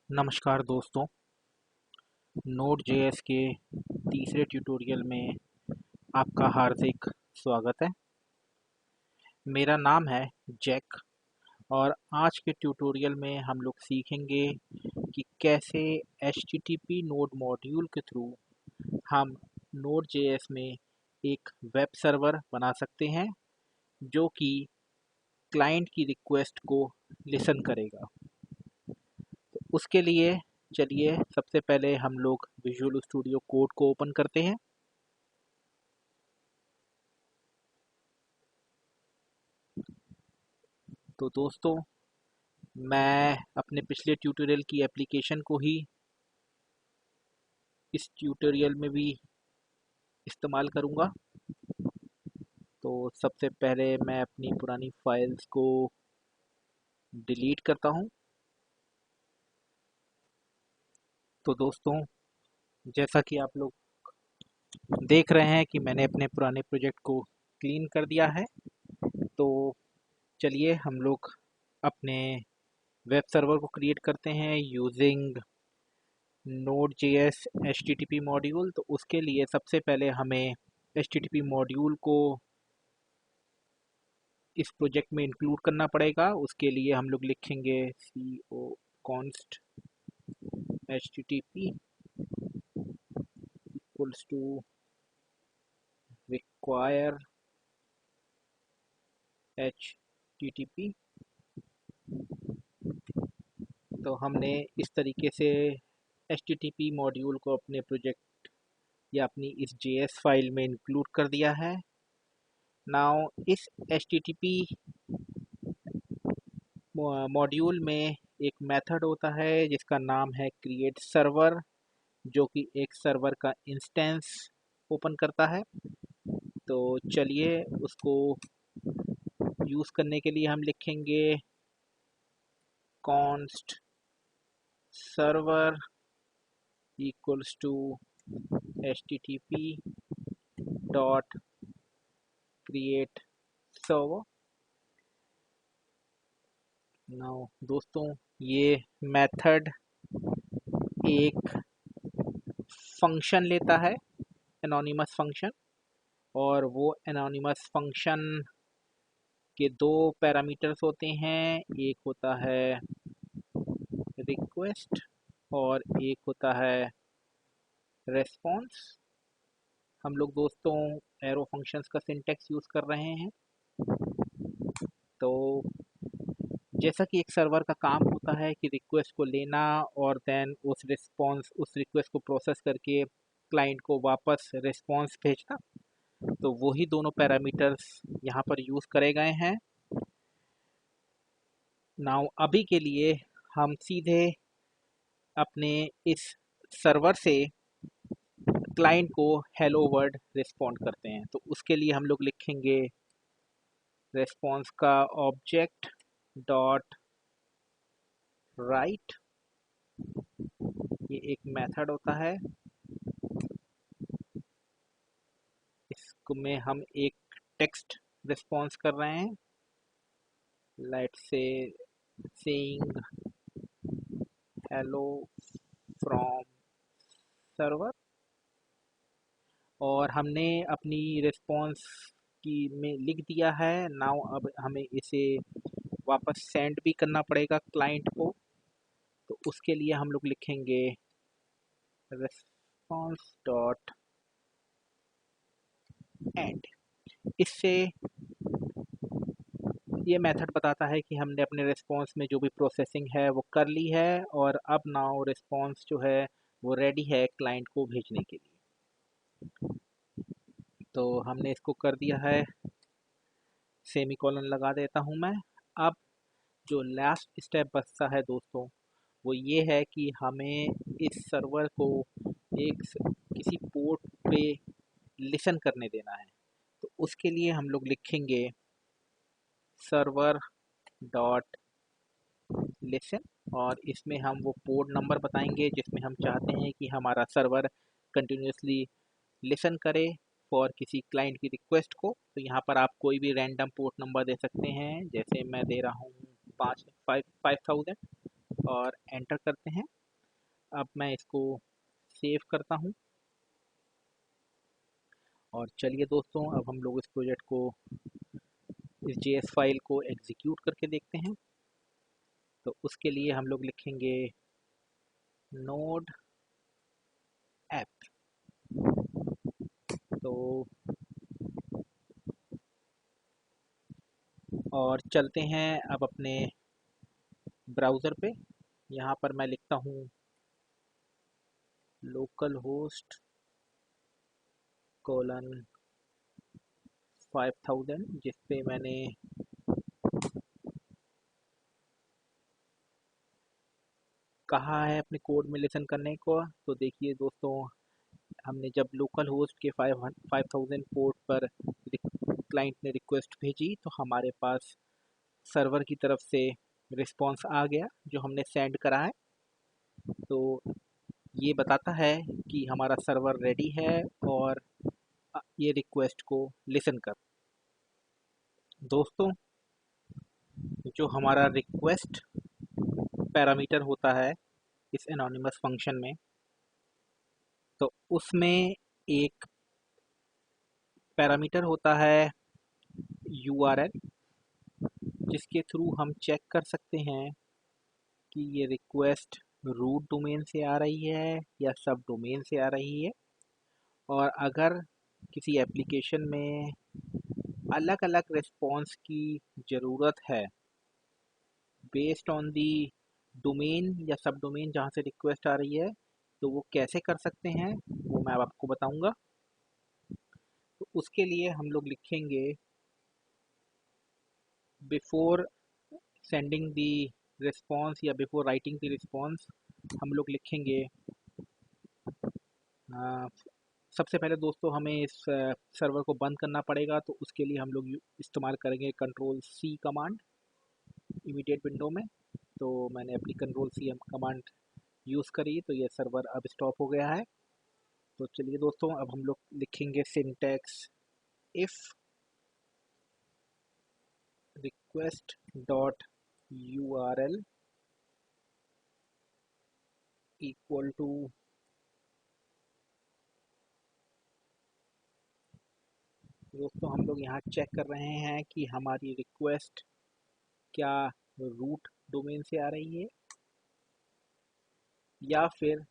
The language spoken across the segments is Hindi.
नमस्कार दोस्तों। नोड जेएस के तीसरे ट्यूटोरियल में आपका हार्दिक स्वागत है। मेरा नाम है जैक और आज के ट्यूटोरियल में हम लोग सीखेंगे कि कैसे HTTP नोड मॉड्यूल के थ्रू हम नोड जेएस में एक वेब सर्वर बना सकते हैं जो कि क्लाइंट की रिक्वेस्ट को लिसन करेगा। तो उसके लिए चलिए सबसे पहले हम लोग विजुअल स्टूडियो कोड को ओपन करते हैं। तो दोस्तों, मैं अपने पिछले ट्यूटोरियल की एप्लीकेशन को ही इस ट्यूटोरियल में भी इस्तेमाल करूंगा। तो सबसे पहले मैं अपनी पुरानी फाइल्स को डिलीट करता हूं। तो दोस्तों, जैसा कि आप लोग देख रहे हैं कि मैंने अपने पुराने प्रोजेक्ट को क्लीन कर दिया है। तो चलिए हम लोग अपने वेब सर्वर को क्रिएट करते हैं यूजिंग Node.js HTTP मॉड्यूल। तो उसके लिए सबसे पहले हमें HTTP मॉड्यूल को इस प्रोजेक्ट में इंक्लूड करना पड़ेगा। उसके लिए हम लोग लिखेंगे co const http equals to require http। तो हमने इस तरीके से HTTP मॉड्यूल को अपने प्रोजेक्ट या अपनी इस JS फाइल में इंक्लूड कर दिया है। नाउ इस HTTP मॉड्यूल में एक मेथड होता है जिसका नाम है क्रिएट सर्वर, जो कि एक सर्वर का इंस्टेंस ओपन करता है। तो चलिए उसको यूज़ करने के लिए हम लिखेंगे const server equals to http dot create server। Now दोस्तों, ये मेथड एक फंक्शन लेता है, एनोनिमस फंक्शन, और वो एनोनिमस फंक्शन के दो पैरामीटर्स होते हैं। एक होता है रिक्वेस्ट और एक होता है रेस्पॉन्स। हम लोग दोस्तों एरो फंक्शंस का सिंटेक्स यूज़ कर रहे हैं। तो जैसा कि एक सर्वर का काम होता है कि रिक्वेस्ट को लेना और देन उस रिक्वेस्ट को प्रोसेस करके क्लाइंट को वापस रिस्पॉन्स भेजना, तो वही दोनों पैरामीटर्स यहाँ पर यूज़ करे गए हैं। नाउ अभी के लिए हम सीधे अपने इस सर्वर से क्लाइंट को हेलो वर्ल्ड रिस्पॉन्ड करते हैं। तो उसके लिए हम लोग लिखेंगे रेस्पॉन्स का ऑब्जेक्ट डॉट राइट। ये एक मेथड होता है, इसमें हम एक टेक्स्ट रिस्पॉन्स कर रहे हैं। Let's say saying hello from server, और हमने अपनी रिस्पॉन्स की में लिख दिया है। नाउ अब हमें इसे वापस सेंड भी करना पड़ेगा क्लाइंट को। तो उसके लिए हम लोग लिखेंगे response डॉट एंड। इससे ये मेथड बताता है कि हमने अपने रिस्पॉन्स में जो भी प्रोसेसिंग है वो कर ली है, और अब नाउ रिस्पॉन्स जो है वो रेडी है क्लाइंट को भेजने के लिए। तो हमने इसको कर दिया है, सेमीकोलन लगा देता हूँ मैं। अब जो लास्ट स्टेप बचता है दोस्तों, वो ये है कि हमें इस सर्वर को किसी पोर्ट पे लिसन करने देना है। तो उसके लिए हम लोग लिखेंगे सर्वर डॉट लिसन, और इसमें हम वो पोर्ट नंबर बताएंगे जिसमें हम चाहते हैं कि हमारा सर्वर कंटिन्यूसली लिसन करे फॉर किसी क्लाइंट की रिक्वेस्ट को। तो यहाँ पर आप कोई भी रैंडम पोर्ट नंबर दे सकते हैं, जैसे मैं दे रहा हूँ 5000। और एंटर करते हैं। अब मैं इसको सेव करता हूँ और चलिए दोस्तों, अब हम लोग इस प्रोजेक्ट को, इस जेएस फाइल को एग्जीक्यूट करके देखते हैं। तो उसके लिए हम लोग लिखेंगे नोड ऐप। तो और चलते हैं अब अपने ब्राउज़र पे। यहाँ पर मैं लिखता हूँ लोकल होस्ट कोलन 5000, जिस पे मैंने कहा है अपने कोड में लिसन करने को। तो देखिए दोस्तों, हमने जब लोकल होस्ट के 5000 पोर्ट पर क्लाइंट ने रिक्वेस्ट भेजी तो हमारे पास सर्वर की तरफ से रिस्पांस आ गया जो हमने सेंड करा है। तो ये बताता है कि हमारा सर्वर रेडी है और ये रिक्वेस्ट को लिसन कर। दोस्तों, जो हमारा रिक्वेस्ट पैरामीटर होता है इस एनोनिमस फंक्शन में, तो उसमें एक पैरामीटर होता है URL, जिसके थ्रू हम चेक कर सकते हैं कि ये रिक्वेस्ट रूट डोमेन से आ रही है या सब डोमेन से आ रही है। और अगर किसी एप्लीकेशन में अलग अलग रिस्पॉन्स की ज़रूरत है बेस्ड ऑन दी डोमेन या सब डोमेन जहाँ से रिक्वेस्ट आ रही है, तो वो कैसे कर सकते हैं वो मैं अब आपको बताऊंगा। तो उसके लिए हम लोग लिखेंगे बिफोर सेंडिंग दी रिस्पॉन्स या बिफोर राइटिंग दी रिस्पॉन्स, हम लोग लिखेंगे अ, सबसे पहले दोस्तों हमें इस सर्वर को बंद करना पड़ेगा। तो उसके लिए हम लोग इस्तेमाल करेंगे Ctrl+C कमांड इमीडिएट विंडो में। तो मैंने अपनी Ctrl+C कमांड यूज़ करी तो ये सर्वर अब स्टॉप हो गया है। तो चलिए दोस्तों, अब हम लोग लिखेंगे syntax if request dot URL equal to, दोस्तों हम लोग यहाँ चेक कर रहे हैं कि हमारी रिक्वेस्ट क्या रूट डोमेन से आ रही है या फिर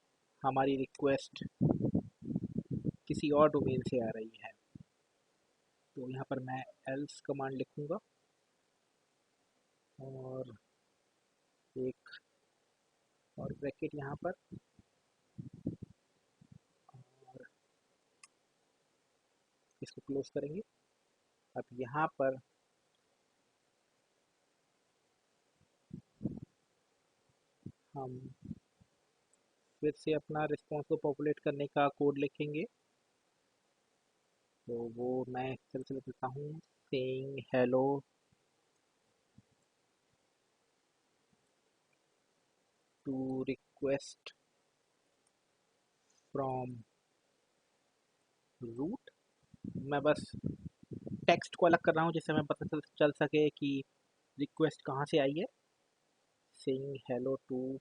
हमारी रिक्वेस्ट किसी और डोमेन से आ रही है। तो यहाँ पर मैं एल्स कमांड लिखूँगा और एक और ब्रैकेट यहाँ पर, और इसको क्लोज करेंगे। अब यहाँ पर हम फिर से अपना रिस्पॉन्स को पॉपुलेट करने का कोड लिखेंगे। तो वो मैं इस तरह से लिख देता हूँ, saying hello to request from root. मैं बस टेक्स्ट को अलग कर रहा हूँ जिससे हमें पता चल सके कि रिक्वेस्ट कहाँ से आई है। सेइंग हेलो टू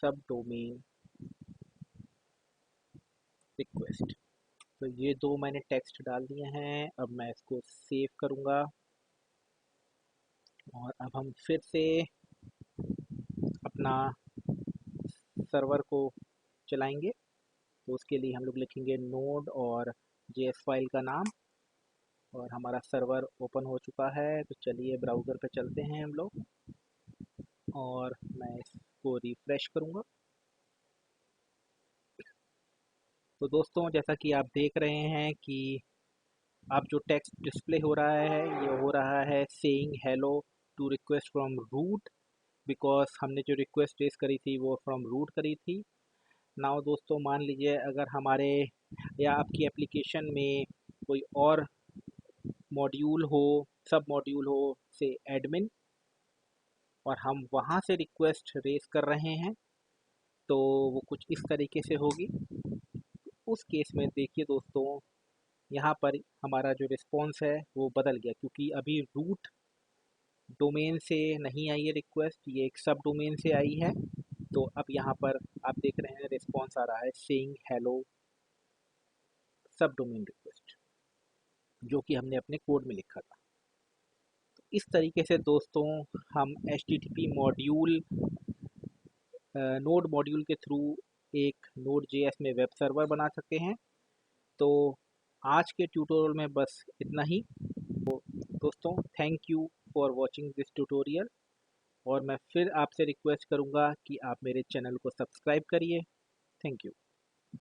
सब डोमेन रिक्वेस्ट। तो ये दो मैंने टेक्स्ट डाल दिए हैं। अब मैं इसको सेव करूँगा और अब हम फिर से अपना सर्वर को चलाएंगे। तो उसके लिए हम लोग लिखेंगे नोड और जेएस फाइल का नाम, और हमारा सर्वर ओपन हो चुका है। तो चलिए ब्राउज़र पे चलते हैं हम लोग और मैं इसको रिफ़्रेश करूँगा। तो दोस्तों, जैसा कि आप देख रहे हैं कि अब जो टेक्स्ट डिस्प्ले हो रहा है ये हो रहा है saying hello to request from root, because हमने जो रिक्वेस्ट रेस करी थी वो फ्रॉम रूट करी थी। नाउ दोस्तों, मान लीजिए अगर हमारे या आपकी एप्लीकेशन में कोई और मॉड्यूल हो, सब मॉड्यूल हो से एडमिन, और हम वहाँ से रिक्वेस्ट रेस कर रहे हैं, तो वो कुछ इस तरीके से होगी। उस केस में देखिए दोस्तों, यहाँ पर हमारा जो रिस्पॉन्स है वो बदल गया, क्योंकि अभी रूट डोमेन से नहीं आई है रिक्वेस्ट, ये एक सब डोमेन से आई है। तो अब यहाँ पर आप देख रहे हैं रिस्पॉन्स आ रहा है सेइंग हेलो सब डोमेन रिक्वेस्ट, जो कि हमने अपने कोड में लिखा था। तो इस तरीके से दोस्तों हम HTTP मॉड्यूल नोड मॉड्यूल के थ्रू एक नोड जेएस में वेब सर्वर बना सकते हैं। तो आज के ट्यूटोरियल में बस इतना ही। तो दोस्तों thank you for watching this tutorial, और मैं फिर आपसे रिक्वेस्ट करूँगा कि आप मेरे चैनल को सब्सक्राइब करिए। Thank you.